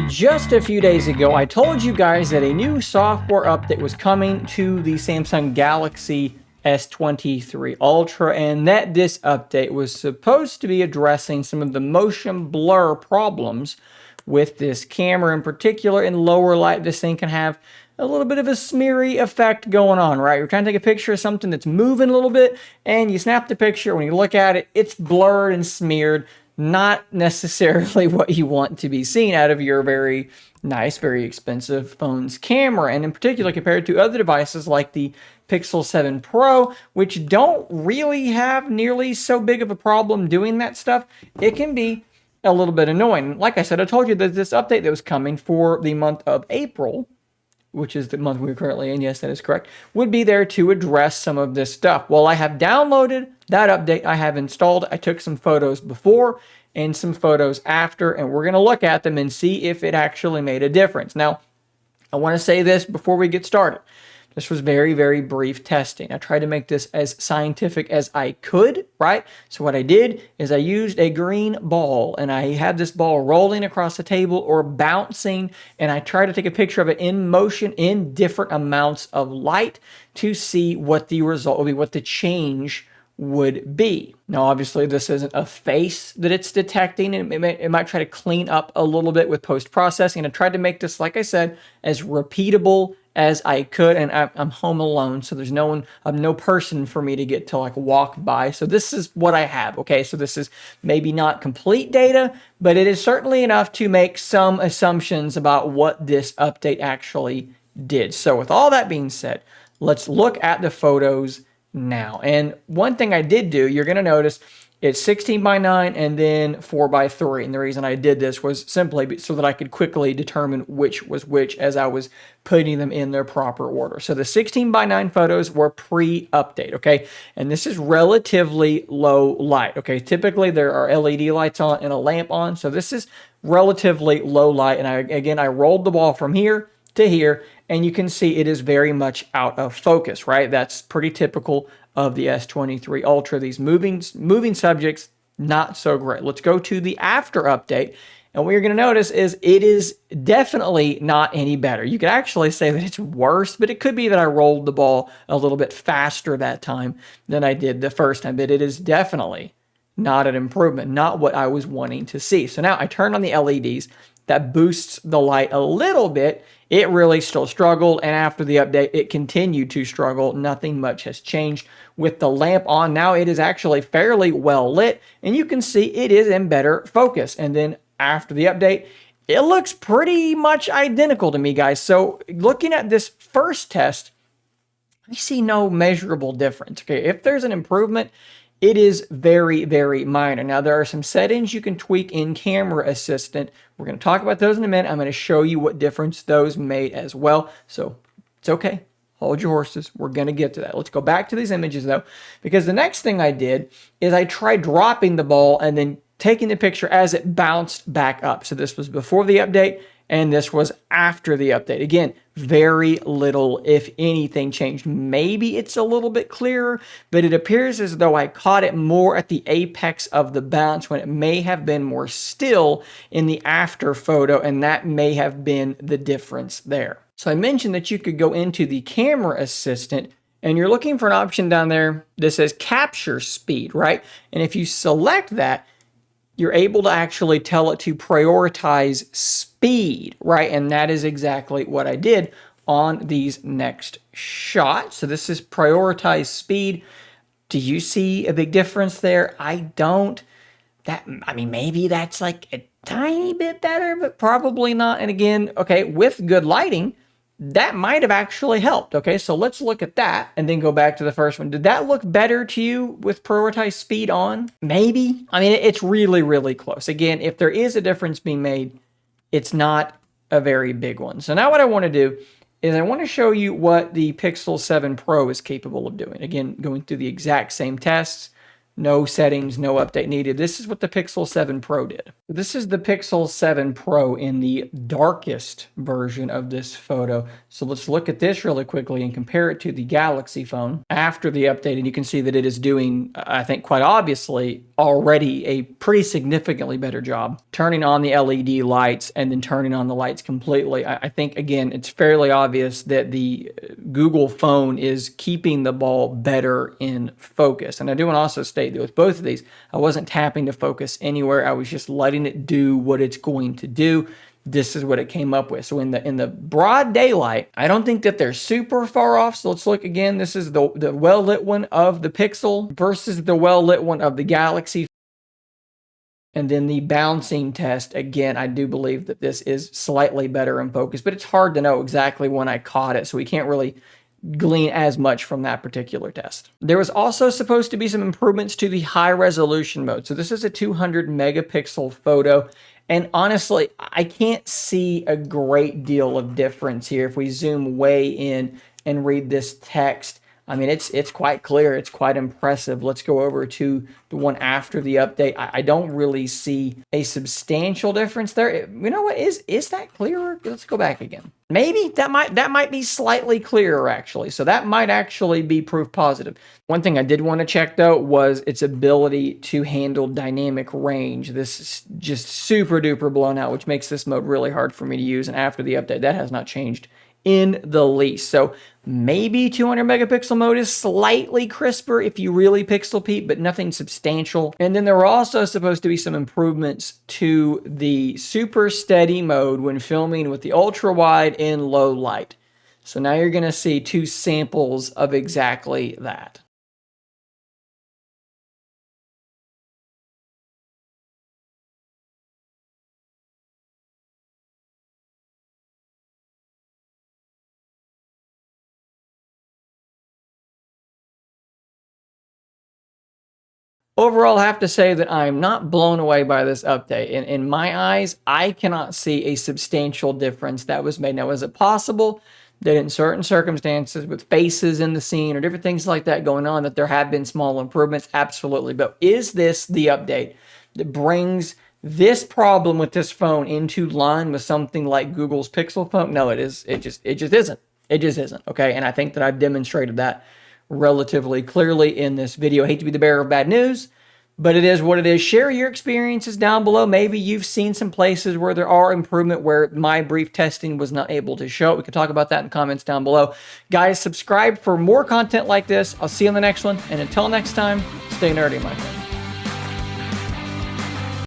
Just a few days ago, I told you guys that a new software update was coming to the Samsung Galaxy S23 Ultra, and that this update was supposed to be addressing some of the motion blur problems with this camera. In particular, in lower light, this thing can have a little bit of a smeary effect going on, right? You're trying to take a picture of something that's moving a little bit, and you snap the picture. When you look at it, it's blurred and smeared. Not necessarily what you want to be seen out of your very nice, very expensive phone's camera. And in particular, compared to other devices like the Pixel 7 Pro, which don't really have nearly so big of a problem doing that stuff, it can be a little bit annoying. Like I said, I told you that this update that was coming for the month of April, which is the month we're currently in, yes, that is correct, would be there to address some of this stuff. Well, I have downloaded that update, I have installed, I took some photos before and some photos after, and we're going to look at them and see if it actually made a difference. Now, I want to say this before we get started. This was very, very brief testing. I tried to make this as scientific as I could, right? So what I did is I used a green ball, and I had this ball rolling across the table or bouncing, and I tried to take a picture of it in motion in different amounts of light to see what the result would be, what the change would be. Now, obviously, this isn't a face that it's detecting, and it might try to clean up a little bit with post-processing. I tried to make this, like I said, as repeatable as I could, and I'm home alone, so there's no person for me to get to like walk by. So this is what I have, okay? So this is maybe not complete data, but it is certainly enough to make some assumptions about what this update actually did. So with all that being said, let's look at the photos now. And one thing I did do, you're going to notice it's 16 by 9 and then 4 by 3. And the reason I did this was simply so that I could quickly determine which was which as I was putting them in their proper order. So the 16 by 9 photos were pre-update, okay? And this is relatively low light, okay? Typically there are LED lights on and a lamp on. So this is relatively low light. And I rolled the ball from here to here, and you can see it is very much out of focus, right? That's pretty typical of the S23 Ultra. These moving subjects, not so great. Let's go to the after update, and what you're going to notice is it is definitely not any better. You could actually say that it's worse, but it could be that I rolled the ball a little bit faster that time than I did the first time, but it is definitely not an improvement, not what I was wanting to see. So now I turn on the LEDs. That boosts the light a little bit. It really still struggled, and after the update, it continued to struggle. Nothing much has changed. With the lamp on, now it is actually fairly well lit, and you can see it is in better focus. And then after the update, it looks pretty much identical to me, guys. So looking at this first test, I see no measurable difference. Okay, if there's an improvement, it is very, very minor. Now, there are some settings you can tweak in Camera Assistant. We're going to talk about those in a minute. I'm going to show you what difference those made as well. So it's okay. Hold your horses. We're going to get to that. Let's go back to these images, though, because the next thing I did is I tried dropping the ball and then taking the picture as it bounced back up. So this was before the update, and this was after the update. Again, very little, if anything, changed. Maybe it's a little bit clearer, but it appears as though I caught it more at the apex of the bounce when it may have been more still in the after photo, and that may have been the difference there. So I mentioned that you could go into the Camera Assistant, and you're looking for an option down there that says capture speed, right? And if you select that, you're able to actually tell it to prioritize speed, right? And that is exactly what I did on these next shots. So this is prioritize speed. Do you see a big difference there? I don't. I mean, maybe that's like a tiny bit better, but probably not. And again, okay, with good lighting, that might have actually helped. Okay, so let's look at that and then go back to the first one. Did that look better to you with prioritize speed on? Maybe. I mean, it's really, really close. Again, if there is a difference being made, it's not a very big one. So now what I want to do is I want to show you what the Pixel 7 Pro is capable of doing. Again, going through the exact same tests, no settings, no update needed. This is what the Pixel 7 Pro did. This is the Pixel 7 Pro in the darkest version of this photo. So let's look at this really quickly and compare it to the Galaxy phone after the update. And you can see that it is doing, I think quite obviously, already a pretty significantly better job turning on the LED lights and then turning on the lights completely. I think, again, it's fairly obvious that the Google phone is keeping the ball better in focus. And I do want to also state that with both of these, I wasn't tapping to focus anywhere. I was just letting it do what it's going to do. This is what it came up with. So in the broad daylight, I don't think that they're super far off. So let's look again. This is the well-lit one of the Pixel versus the well-lit one of the Galaxy. And then the bouncing test, again, I do believe that this is slightly better in focus, but it's hard to know exactly when I caught it, so we can't really glean as much from that particular test. There was also supposed to be some improvements to the high resolution mode. So this is a 200 megapixel photo. And honestly, I can't see a great deal of difference here. If we zoom way in and read this text, I mean, it's quite clear. It's quite impressive. Let's go over to the one after the update. I don't really see a substantial difference there. You know what? Is that clearer? Let's go back again. Maybe that might be slightly clearer, actually. So that might actually be proof positive. One thing I did want to check, though, was its ability to handle dynamic range. This is just super duper blown out, which makes this mode really hard for me to use. And after the update, that has not changed in the least. So maybe 200 megapixel mode is slightly crisper if you really pixel peep, but nothing substantial. And then there were also supposed to be some improvements to the super steady mode when filming with the ultra wide in low light. So now you're going to see two samples of exactly that. Overall, I have to say that I'm not blown away by this update. In my eyes, I cannot see a substantial difference that was made. Now, is it possible that in certain circumstances with faces in the scene or different things like that going on that there have been small improvements? Absolutely. But is this the update that brings this problem with this phone into line with something like Google's Pixel phone? No, it is. It just isn't. It just isn't. Okay. And I think that I've demonstrated that relatively clearly in this video. I hate to be the bearer of bad news, but it is what it is. Share your experiences down below. Maybe you've seen some places where there are improvement where my brief testing was not able to show. We can talk about that in comments down below. Guys, subscribe for more content like this. I'll see you on the next one. And until next time, stay nerdy, my friends.